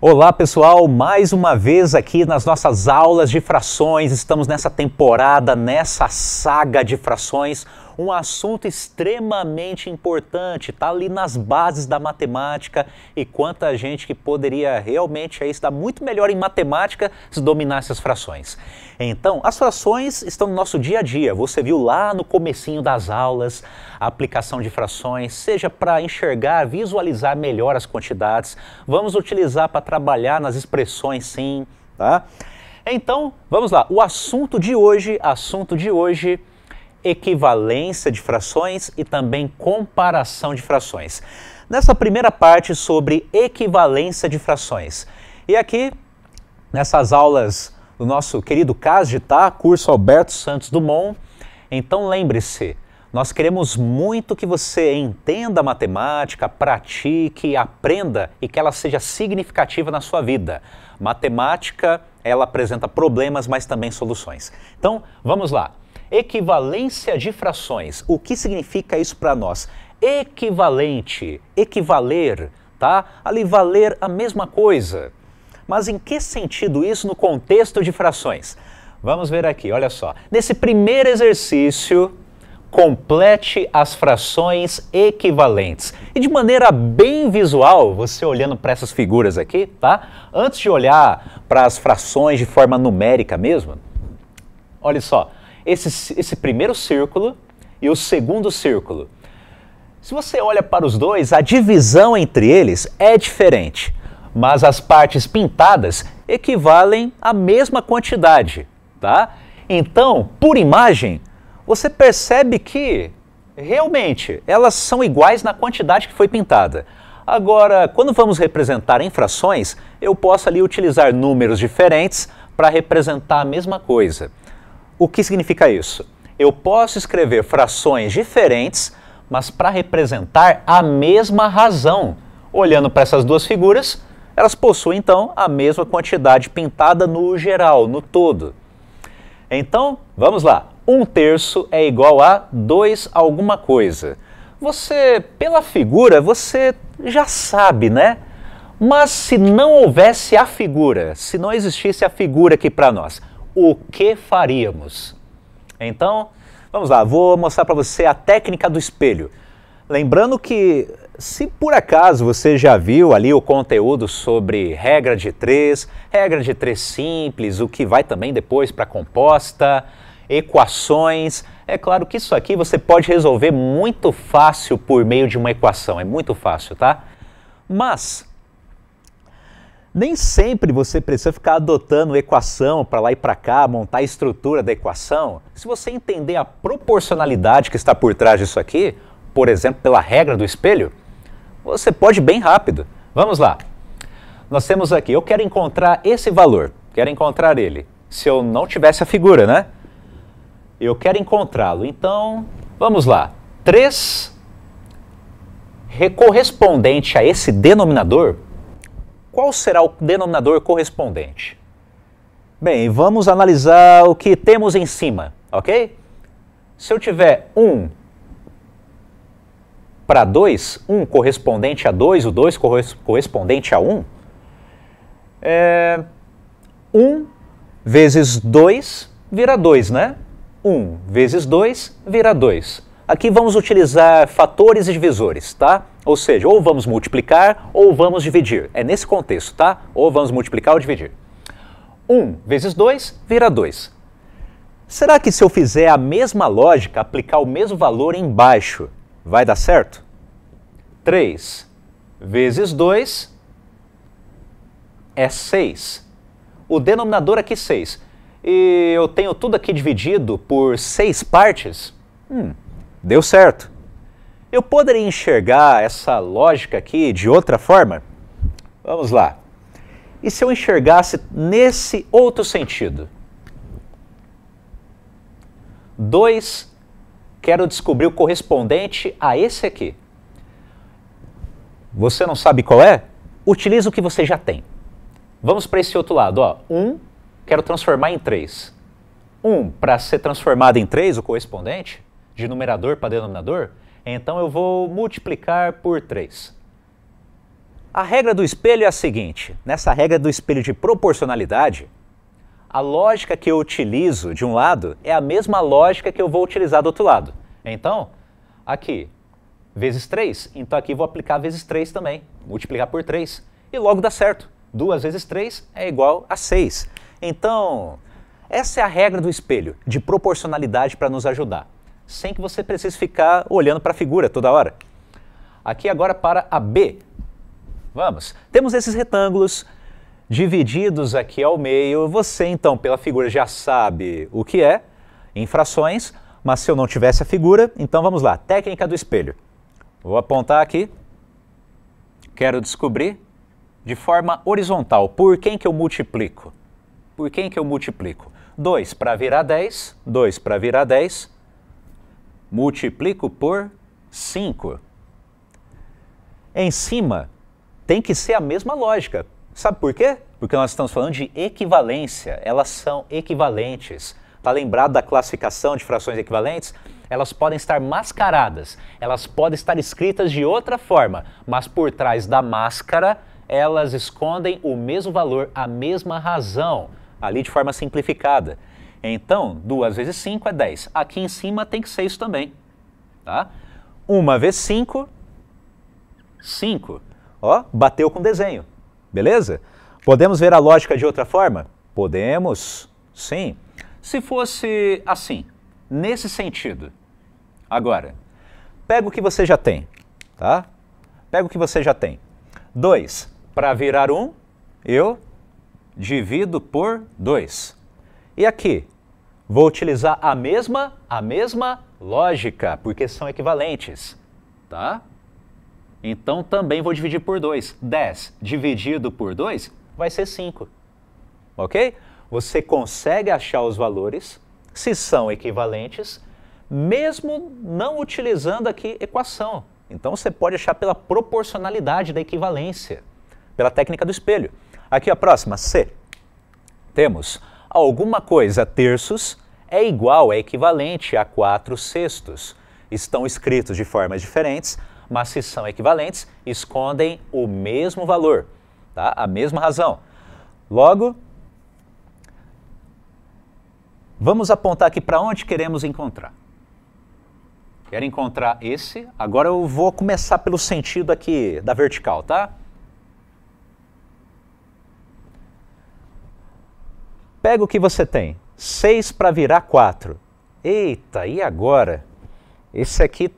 Olá pessoal, mais uma vez aqui nas nossas aulas de frações, estamos nessa temporada, nessa saga de frações, um assunto extremamente importante, está ali nas bases da matemática e quanta gente que poderia realmente aí estar muito melhor em matemática se dominasse as frações. Então, as frações estão no nosso dia a dia, você viu lá no comecinho das aulas a aplicação de frações, seja para enxergar, visualizar melhor as quantidades, vamos utilizar para trabalhar nas expressões sim, tá? Então, vamos lá, o assunto de hoje, equivalência de frações e também comparação de frações. Nessa primeira parte sobre equivalência de frações. E aqui, nessas aulas do nosso querido CASD, tá? Curso Alberto Santos Dumont. Então lembre-se, nós queremos muito que você entenda a matemática, pratique, aprenda e que ela seja significativa na sua vida. Matemática, ela apresenta problemas, mas também soluções. Então, vamos lá. Equivalência de frações. O que significa isso para nós? Equivalente, equivaler, tá? Ali valer a mesma coisa. Mas em que sentido isso no contexto de frações? Vamos ver aqui, olha só. Nesse primeiro exercício, complete as frações equivalentes. E de maneira bem visual, você olhando para essas figuras aqui, tá? Antes de olhar para as frações de forma numérica mesmo, olha só. Esse primeiro círculo e o segundo círculo. Se você olha para os dois, a divisão entre eles é diferente, mas as partes pintadas equivalem à mesma quantidade, tá? Então, por imagem, você percebe que realmente elas são iguais na quantidade que foi pintada. Agora, quando vamos representar em frações, eu posso ali utilizar números diferentes para representar a mesma coisa. O que significa isso? Eu posso escrever frações diferentes, mas para representar a mesma razão. Olhando para essas duas figuras, elas possuem então a mesma quantidade pintada no geral, no todo. Então, vamos lá. 1/3 é igual a 2 alguma coisa. Você, pela figura, você já sabe, né? Mas se não houvesse a figura, se não existisse a figura aqui para nós, o que faríamos? Então, vamos lá, vou mostrar para você a técnica do espelho. Lembrando que, se por acaso você já viu ali o conteúdo sobre regra de 3 simples, o que vai também depois para composta, equações, é claro que isso aqui você pode resolver muito fácil por meio de uma equação, é muito fácil, tá? Mas nem sempre você precisa ficar adotando equação para lá e para cá, montar a estrutura da equação. Se você entender a proporcionalidade que está por trás disso aqui, por exemplo, pela regra do espelho, você pode ir bem rápido. Vamos lá. Nós temos aqui, eu quero encontrar esse valor, quero encontrar ele. Se eu não tivesse a figura, né? Eu quero encontrá-lo. Então, vamos lá. 3 correspondente a esse denominador. Qual será o denominador correspondente? Bem, vamos analisar o que temos em cima, ok? Se eu tiver 1 para 2, 1 correspondente a 2, o 2 correspondente a 1, 1 vezes 2 vira 2, né? 1 vezes 2 vira 2. Aqui vamos utilizar fatores e divisores, tá? Ou seja, ou vamos multiplicar ou vamos dividir. É nesse contexto, tá? Ou vamos multiplicar ou dividir. 1 vezes 2 vira 2. Será que se eu fizer a mesma lógica, aplicar o mesmo valor embaixo, vai dar certo? 3 vezes 2 é 6. O denominador aqui 6. E eu tenho tudo aqui dividido por 6 partes? Deu certo. Eu poderia enxergar essa lógica aqui de outra forma? Vamos lá. E se eu enxergasse nesse outro sentido? 2, quero descobrir o correspondente a esse aqui. Você não sabe qual é? Utilize o que você já tem. Vamos para esse outro lado. 1, quero transformar em 3. 1, para ser transformado em 3, o correspondente, de numerador para denominador, então eu vou multiplicar por 3. A regra do espelho é a seguinte, nessa regra do espelho de proporcionalidade, a lógica que eu utilizo de um lado é a mesma lógica que eu vou utilizar do outro lado. Então, aqui, vezes 3, então aqui vou aplicar vezes 3 também, multiplicar por 3, e logo dá certo. 2 vezes 3 é igual a 6. Então, essa é a regra do espelho, de proporcionalidade para nos ajudar, sem que você precise ficar olhando para a figura toda hora. Aqui agora para a B. Vamos, temos esses retângulos divididos aqui ao meio. Você então, pela figura, já sabe o que é, em frações, mas se eu não tivesse a figura, então vamos lá, técnica do espelho. Vou apontar aqui, quero descobrir de forma horizontal por quem que eu multiplico. Por quem que eu multiplico? 2 para virar 10, 2 para virar 10, multiplico por 5. Em cima, tem que ser a mesma lógica. Sabe por quê? Porque nós estamos falando de equivalência, elas são equivalentes. Está lembrado da classificação de frações equivalentes? Elas podem estar mascaradas, elas podem estar escritas de outra forma, mas por trás da máscara, elas escondem o mesmo valor, a mesma razão, ali de forma simplificada. Então, 2 vezes 5 é 10. Aqui em cima tem que ser isso também. Tá? 1 vezes 5, 5. Ó, bateu com o desenho, beleza? Podemos ver a lógica de outra forma? Podemos, sim. Se fosse assim, nesse sentido. Agora, pega o que você já tem, tá? Pega o que você já tem. 2 para virar 1, eu divido por 2. E aqui, vou utilizar a mesma lógica, porque são equivalentes, tá? Então, também vou dividir por 2. 10 dividido por 2 vai ser 5. Ok? Você consegue achar os valores, se são equivalentes, mesmo não utilizando aqui equação. Então, você pode achar pela proporcionalidade da equivalência, pela técnica do espelho. Aqui a próxima, C. Temos alguma coisa terços é igual, é equivalente a 4 sextos. Estão escritos de formas diferentes, mas se são equivalentes, escondem o mesmo valor, tá? A mesma razão. Logo, vamos apontar aqui para onde queremos encontrar. Quero encontrar esse. Agora eu vou começar pelo sentido aqui da vertical, tá? Pega o que você tem. 6 para virar 4. Eita, e agora? Esse aqui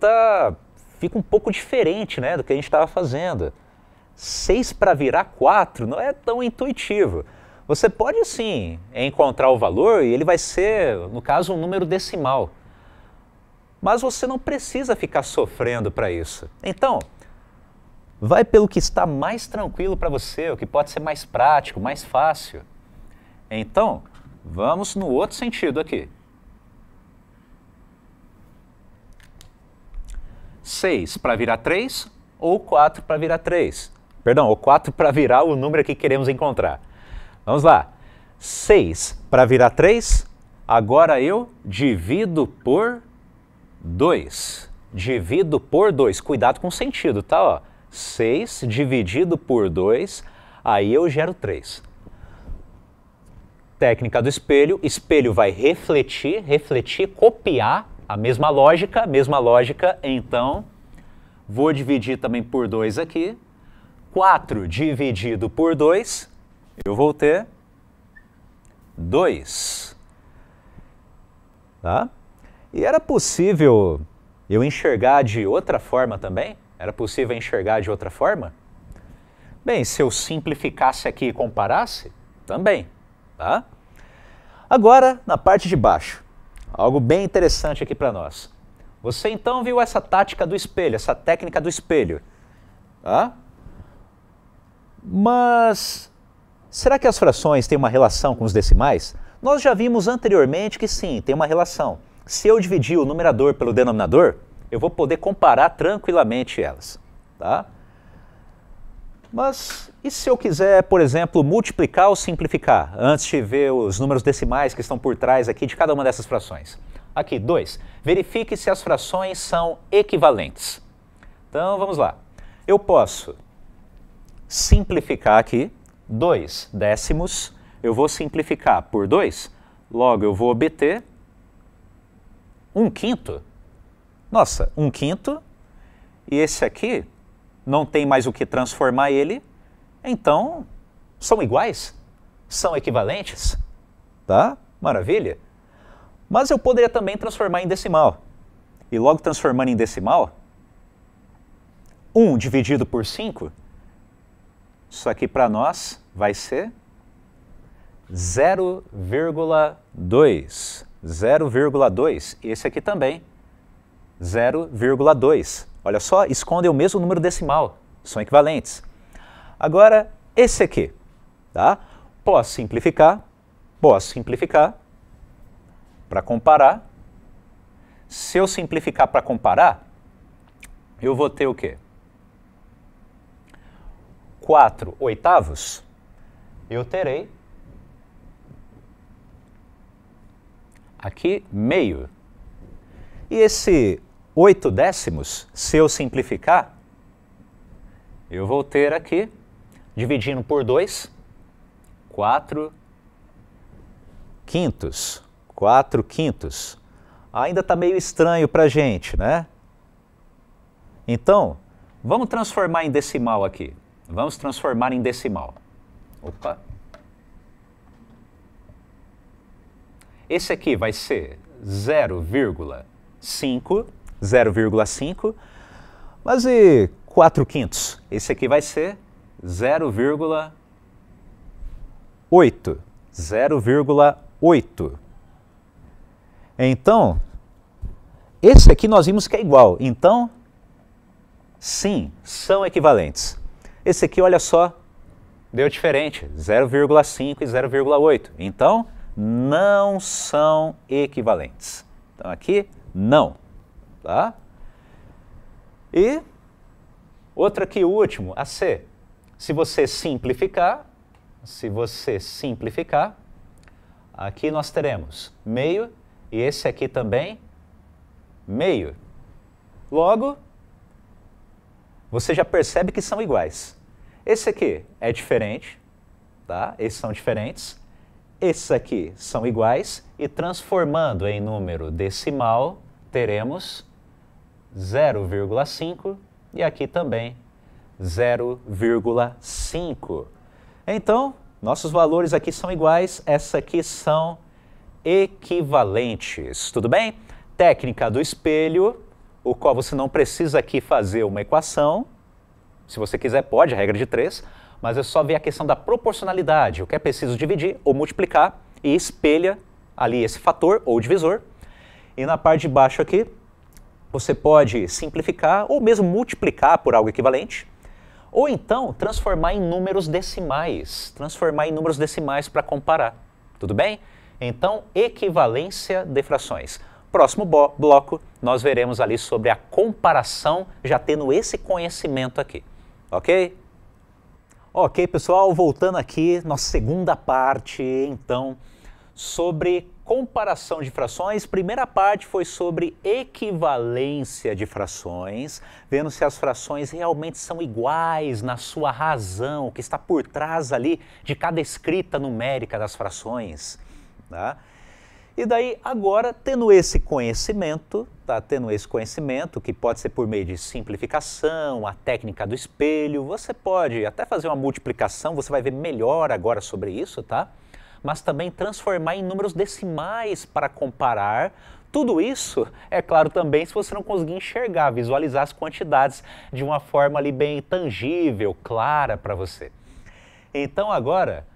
fica um pouco diferente, né, do que a gente estava fazendo. 6 para virar 4 não é tão intuitivo. Você pode sim encontrar o valor e ele vai ser, no caso, um número decimal. Mas você não precisa ficar sofrendo para isso. Então, vai pelo que está mais tranquilo para você, o que pode ser mais prático, mais fácil. Então, vamos no outro sentido aqui. 6 para virar 3 ou 4 para virar 3. Perdão, ou 4 para virar o número que queremos encontrar. Vamos lá. 6 para virar 3, agora eu divido por 2. Divido por 2. Cuidado com o sentido, tá? Ó. 6 dividido por 2, aí eu gero 3. Técnica do espelho. Espelho vai refletir, copiar a mesma lógica, então vou dividir também por 2 aqui. 4 dividido por 2, eu vou ter 2. Tá? E era possível eu enxergar de outra forma também? Era possível enxergar de outra forma? Bem, se eu simplificasse aqui e comparasse, também. Tá? Agora, na parte de baixo, algo bem interessante aqui para nós. Você então viu essa tática do espelho, essa técnica do espelho. Tá? Mas será que as frações têm uma relação com os decimais? Nós já vimos anteriormente que sim, tem uma relação. Se eu dividir o numerador pelo denominador, eu vou poder comparar tranquilamente elas. Tá? Mas e se eu quiser, por exemplo, multiplicar ou simplificar, antes de ver os números decimais que estão por trás aqui de cada uma dessas frações? Aqui, 2. Verifique se as frações são equivalentes. Então, vamos lá. Eu posso simplificar aqui, 2 décimos, eu vou simplificar por 2, logo eu vou obter 1/5. Nossa, 1/5, e esse aqui não tem mais o que transformar ele, então são iguais, são equivalentes, tá? Maravilha. Mas eu poderia também transformar em decimal. E logo transformando em decimal, 1 dividido por 5, isso aqui para nós vai ser 0,2. 0,2. E esse aqui também, 0,2. Olha só, escondem o mesmo número decimal, são equivalentes. Agora, esse aqui, tá? Posso simplificar para comparar. Se eu simplificar para comparar, eu vou ter o quê? 4/8, eu terei aqui meio. E esse 8 décimos, se eu simplificar, eu vou ter aqui, dividindo por 2, 4/5. 4/5. Ainda está meio estranho para a gente, né? Então, vamos transformar em decimal aqui. Vamos transformar em decimal. Opa! Esse aqui vai ser 0,5, 0,5, mas e 4/5? Esse aqui vai ser 0,8, 0,8. Então, esse aqui nós vimos que é igual, então, sim, são equivalentes. Esse aqui, olha só, deu diferente, 0,5 e 0,8. Então, não são equivalentes. Então, aqui, não. Tá? E outra aqui, o último, a C. Se você simplificar, aqui nós teremos meio e esse aqui também, meio. Logo, você já percebe que são iguais. Esse aqui é diferente, tá? Esses são diferentes. Esses aqui são iguais e transformando em número decimal, teremos 0,5 e aqui também 0,5. Então, nossos valores aqui são iguais, essas aqui são equivalentes. Tudo bem? Técnica do espelho, o qual você não precisa aqui fazer uma equação. Se você quiser, pode, a regra de 3, mas é só ver a questão da proporcionalidade, o que é preciso dividir ou multiplicar e espelha ali esse fator ou divisor. E na parte de baixo aqui, você pode simplificar ou mesmo multiplicar por algo equivalente, ou então transformar em números decimais, para comparar. Tudo bem? Então, equivalência de frações. Próximo bloco, nós veremos ali sobre a comparação, já tendo esse conhecimento aqui. Ok? Ok, pessoal, voltando aqui, nossa segunda parte, então, sobre comparação de frações. Primeira parte foi sobre equivalência de frações, vendo se as frações realmente são iguais na sua razão, o que está por trás ali de cada escrita numérica das frações. Tá? E daí, agora, tendo esse conhecimento, que pode ser por meio de simplificação, a técnica do espelho, você pode até fazer uma multiplicação, você vai ver melhor agora sobre isso, tá? Mas também transformar em números decimais para comparar. Tudo isso, é claro, também se você não conseguir enxergar, visualizar as quantidades de uma forma ali bem tangível, clara para você. Então, agora,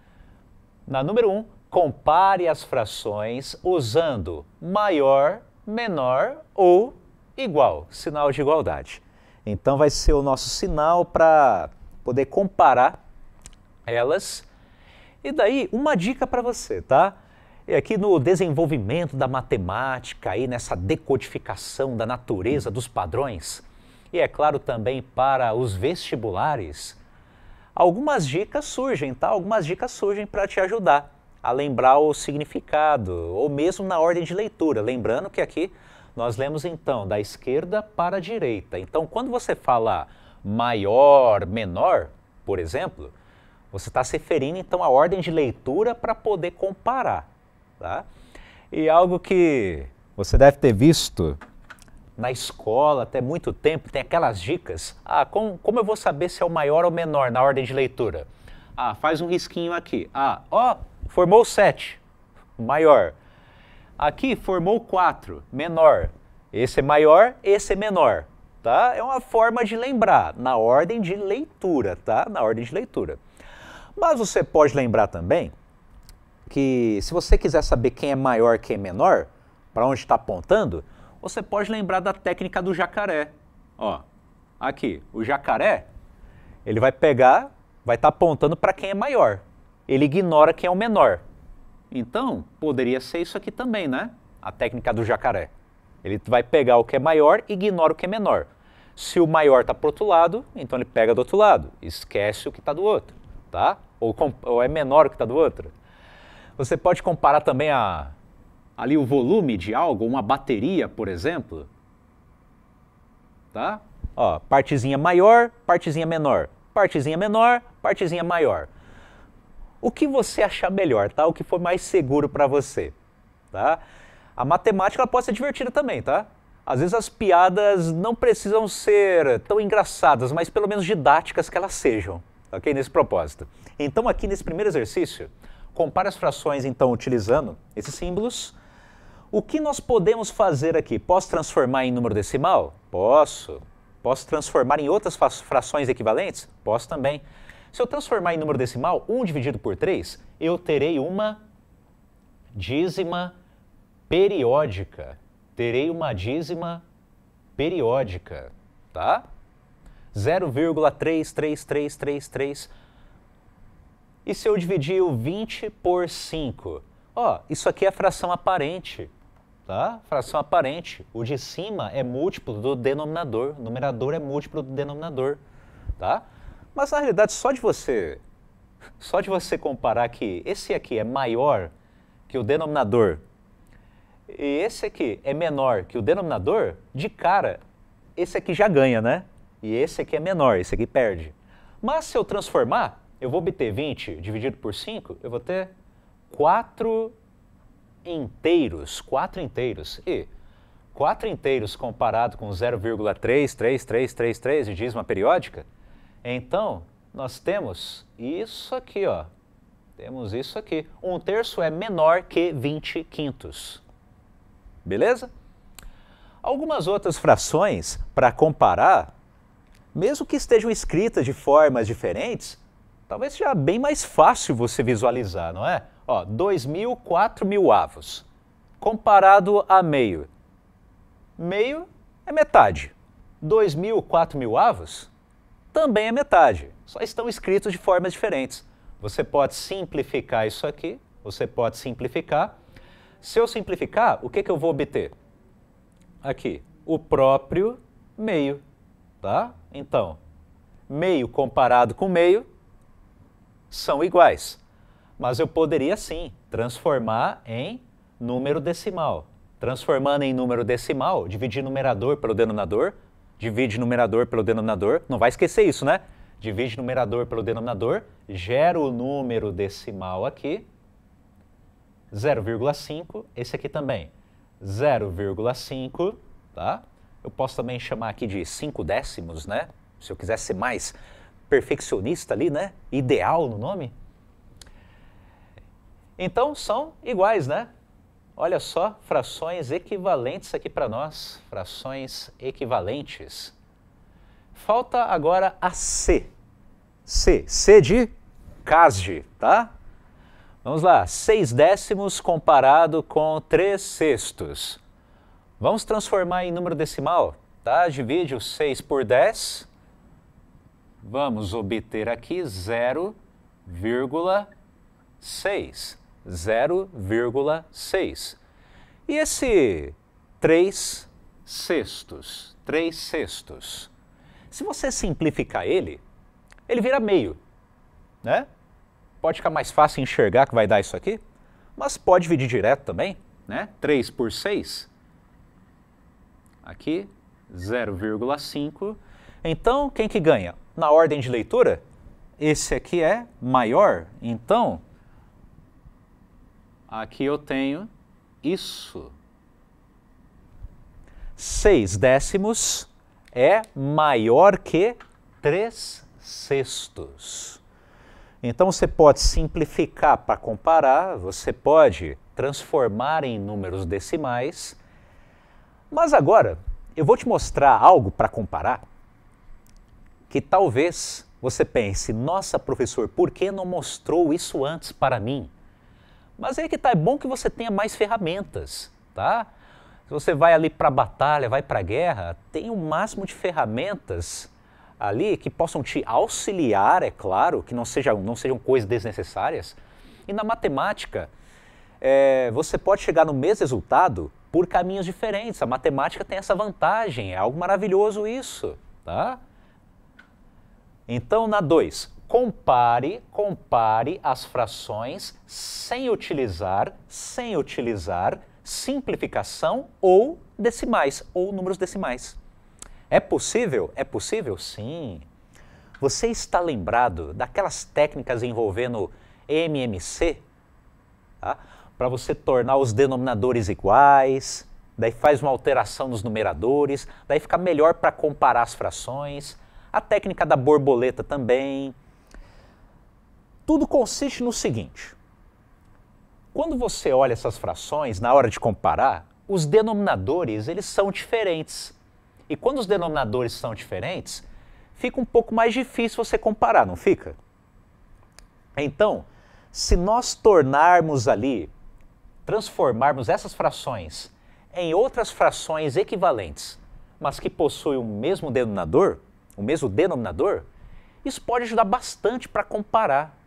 na número 1, compare as frações usando maior, menor ou igual, sinal de igualdade. Então vai ser o nosso sinal para poder comparar elas. E daí, uma dica para você, tá? E aqui no desenvolvimento da matemática, aí nessa decodificação da natureza dos padrões, e é claro também para os vestibulares, algumas dicas surgem, tá? Algumas dicas surgem para te ajudar a lembrar o significado, ou mesmo na ordem de leitura. Lembrando que aqui nós lemos então da esquerda para a direita. Então, quando você fala maior, menor, por exemplo, você está se referindo então à ordem de leitura para poder comparar. Tá? E algo que você deve ter visto na escola até muito tempo, tem aquelas dicas. Como eu vou saber se é o maior ou menor na ordem de leitura? Faz um risquinho aqui. Formou 7, maior. Aqui formou 4, menor. Esse é maior, esse é menor. Tá? É uma forma de lembrar, na ordem de leitura, tá? Na ordem de leitura. Mas você pode lembrar também que se você quiser saber quem é maior, quem é menor, para onde está apontando, você pode lembrar da técnica do jacaré. Aqui, o jacaré, ele vai pegar, vai estar apontando para quem é maior. Ele ignora quem é o menor. Então, poderia ser isso aqui também, né? A técnica do jacaré. Ele vai pegar o que é maior e ignora o que é menor. Se o maior está para o outro lado, então ele pega do outro lado, esquece o que está do outro, tá? Ou é menor o que está do outro. Você pode comparar também ali o volume de algo, uma bateria, por exemplo. Tá? Partezinha maior, partezinha menor. Partezinha menor, partezinha maior. O que você achar melhor, tá? O que for mais seguro para você, tá? A matemática ela pode ser divertida também, tá? Às vezes as piadas não precisam ser tão engraçadas, mas pelo menos didáticas que elas sejam, ok? Nesse propósito. Então aqui nesse primeiro exercício, compare as frações então utilizando esses símbolos. O que nós podemos fazer aqui? Posso transformar em número decimal? Posso. Posso transformar em outras frações equivalentes? Posso também. Se eu transformar em número decimal, 1 dividido por 3, eu terei uma dízima periódica. Terei uma dízima periódica, tá? 0,33333. E se eu dividir o 20 por 5? Isso aqui é a fração aparente, tá? Fração aparente. O de cima é múltiplo do denominador. O numerador é múltiplo do denominador, tá? Mas na realidade, só de você comparar que esse aqui é maior que o denominador e esse aqui é menor que o denominador, de cara, esse aqui já ganha, né? E esse aqui é menor, esse aqui perde. Mas se eu transformar, eu vou obter 20 dividido por 5, eu vou ter 4 inteiros. 4 inteiros. E 4 inteiros comparado com 0,33333 de dízima periódica, então nós temos isso aqui, ó. Temos isso aqui. 1/3 é menor que 20 quintos. Beleza? Algumas outras frações para comparar, mesmo que estejam escritas de formas diferentes, talvez seja bem mais fácil você visualizar, não é? 2.000, 4.000 avos, comparado a meio. Meio é metade. 2.000, 4.000 avos também é metade. Só estão escritos de formas diferentes. Você pode simplificar isso aqui, você pode simplificar. Se eu simplificar, o que eu vou obter? Aqui, o próprio meio, tá? Então, meio comparado com meio são iguais. Mas eu poderia sim transformar em número decimal. Transformando em número decimal, dividir numerador pelo denominador, divide numerador pelo denominador, não vai esquecer isso, né? Divide numerador pelo denominador, gera o número decimal aqui, 0,5, esse aqui também, 0,5, tá? Eu posso também chamar aqui de 5 décimos, né? Se eu quiser ser mais perfeccionista ali, né? Ideal no nome. Então, são iguais, né? Olha só, frações equivalentes aqui para nós, frações equivalentes. Falta agora a C. C de casde, tá? Vamos lá, 6 décimos comparado com 3 sextos. Vamos transformar em número decimal, tá? Divide o 6 por 10. Vamos obter aqui 0,6. 0,6. E esse 3 sextos? 3 sextos. Se você simplificar ele vira meio, né? Pode ficar mais fácil enxergar que vai dar isso aqui, mas pode dividir direto também, né? 3 por 6, aqui 0,5. Então, quem que ganha? Na ordem de leitura, esse aqui é maior, então aqui eu tenho isso. 6 décimos é maior que 3 sextos. Então você pode simplificar para comparar, você pode transformar em números decimais, mas agora eu vou te mostrar algo para comparar que talvez você pense, nossa professor, por que não mostrou isso antes para mim? Mas aí que tá, é bom que você tenha mais ferramentas, tá? Se você vai ali para a batalha, vai para a guerra, tem o máximo de ferramentas ali que possam te auxiliar, é claro, que não sejam coisas desnecessárias. E na matemática, você pode chegar no mesmo resultado por caminhos diferentes. A matemática tem essa vantagem, é algo maravilhoso isso, tá? Então, na 2, compare as frações sem utilizar simplificação ou decimais, ou números decimais. É possível? É possível? Sim. Você está lembrado daquelas técnicas envolvendo MMC? Tá? Para você tornar os denominadores iguais, daí faz uma alteração nos numeradores, daí fica melhor para comparar as frações. A técnica da borboleta também. Tudo consiste no seguinte. Quando você olha essas frações, na hora de comparar, os denominadores eles são diferentes. E quando os denominadores são diferentes, fica um pouco mais difícil você comparar, não fica? Então, se nós transformarmos essas frações em outras frações equivalentes, mas que possuem o mesmo denominador, isso pode ajudar bastante para comparar.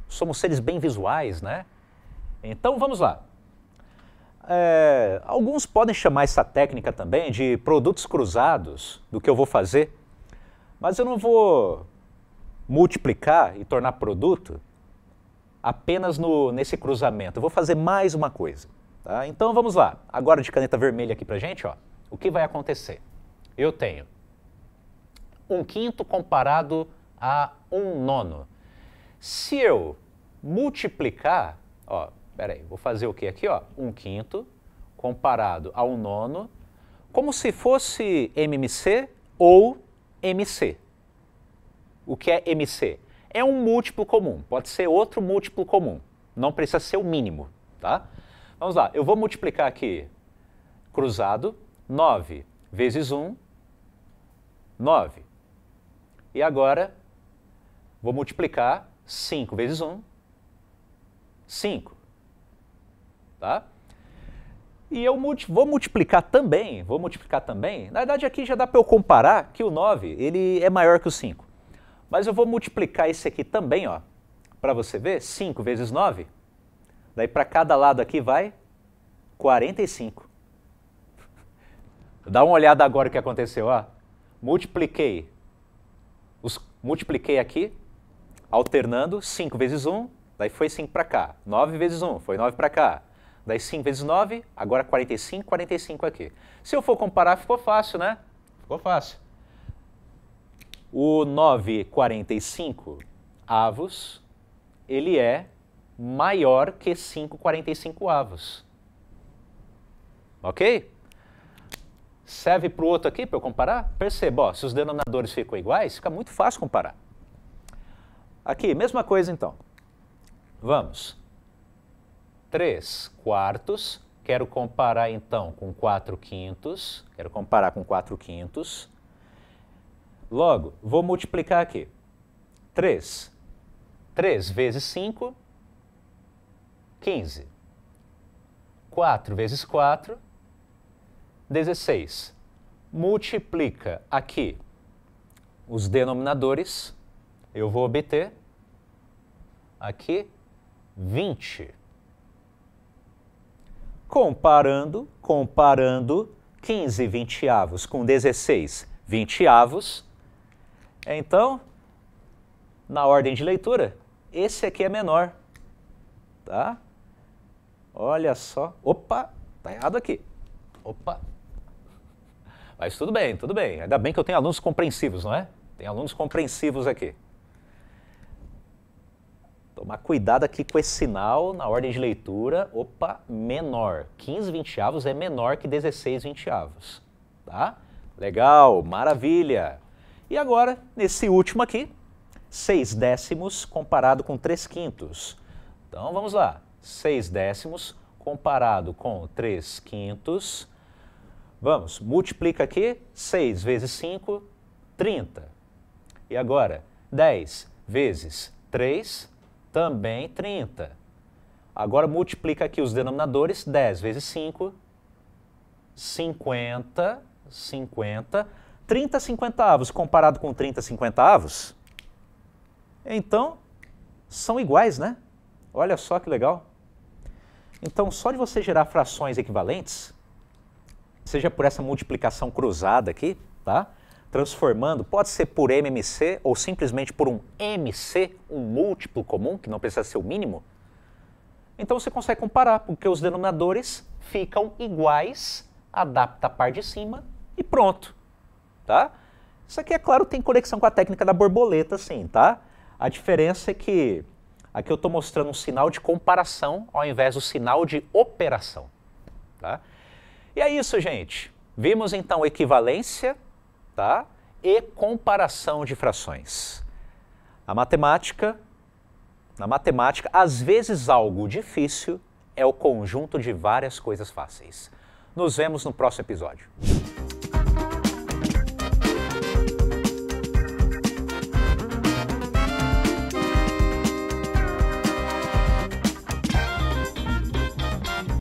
Somos seres bem visuais, né? Então, vamos lá. Alguns podem chamar essa técnica também de produtos cruzados, do que eu vou fazer, mas eu não vou multiplicar e tornar produto apenas nesse cruzamento. Eu vou fazer mais uma coisa. Tá? Então, vamos lá. Agora de caneta vermelha aqui pra gente, ó. O que vai acontecer? Eu tenho 1/5 comparado a 1/9. Se eu multiplicar, ó, peraí, vou fazer o que aqui, ó? 1/5 comparado a 1/9, como se fosse MMC ou MC. O que é MC? É um múltiplo comum, pode ser outro múltiplo comum, não precisa ser o mínimo, tá? Vamos lá, eu vou multiplicar aqui, cruzado, 9 vezes 1, 9. E agora, vou multiplicar 5 vezes 1, 5. Tá? E eu vou multiplicar também, na verdade aqui já dá para eu comparar que o 9, ele é maior que o 5. Mas eu vou multiplicar esse aqui também, ó, para você ver, 5 vezes 9, daí para cada lado aqui vai 45. Dá uma olhada agora o que aconteceu, ó. Multipliquei aqui, alternando, 5 vezes 1, daí foi 5 para cá. 9 vezes 1, foi 9 para cá. Daí 5 vezes 9, agora 45, 45 aqui. Se eu for comparar, ficou fácil, né? Ficou fácil. O 9/45 avos, ele é maior que 5/45 avos. Ok? Serve para o outro aqui para eu comparar? Perceba, ó, se os denominadores ficam iguais, fica muito fácil comparar. Aqui, mesma coisa então. Vamos. 3/4, quero comparar então com 4/5, quero comparar com 4/5. Logo, vou multiplicar aqui. 3 vezes 5, 15. 4 vezes 4, 16. Multiplica aqui os denominadores, eu vou obter aqui 20. Comparando 15 20avos com 16 20avos, então, na ordem de leitura, esse aqui é menor, tá? Olha só, opa, tá errado aqui, opa. Mas tudo bem, ainda bem que eu tenho alunos compreensivos, não é? Tem alunos compreensivos aqui. Tomar cuidado aqui com esse sinal na ordem de leitura. Opa, menor. 15 vinteavos é menor que 16 vinteavos. Tá? Legal, maravilha. E agora, nesse último aqui, 6 décimos comparado com 3 quintos. Então vamos lá. 6 décimos comparado com 3 quintos. Vamos, multiplica aqui. 6 vezes 5, 30. E agora, 10 vezes 3, também 30. Agora multiplica aqui os denominadores. 10 vezes 5, 50. 30 cinquentavos comparado com 30 cinquentavos. Então, são iguais, né? Olha só que legal. Então, só de você gerar frações equivalentes, seja por essa multiplicação cruzada aqui, tá? Transformando, pode ser por MMC ou simplesmente por um MC, um múltiplo comum, que não precisa ser o mínimo. Então você consegue comparar, porque os denominadores ficam iguais, adapta a par de cima e pronto, tá? Isso aqui, é claro, tem conexão com a técnica da borboleta, sim, tá? A diferença é que aqui eu estou mostrando um sinal de comparação ao invés do sinal de operação, tá? E é isso, gente. Vimos então equivalência, tá? E comparação de frações. Na matemática, às vezes algo difícil é o conjunto de várias coisas fáceis. Nos vemos no próximo episódio.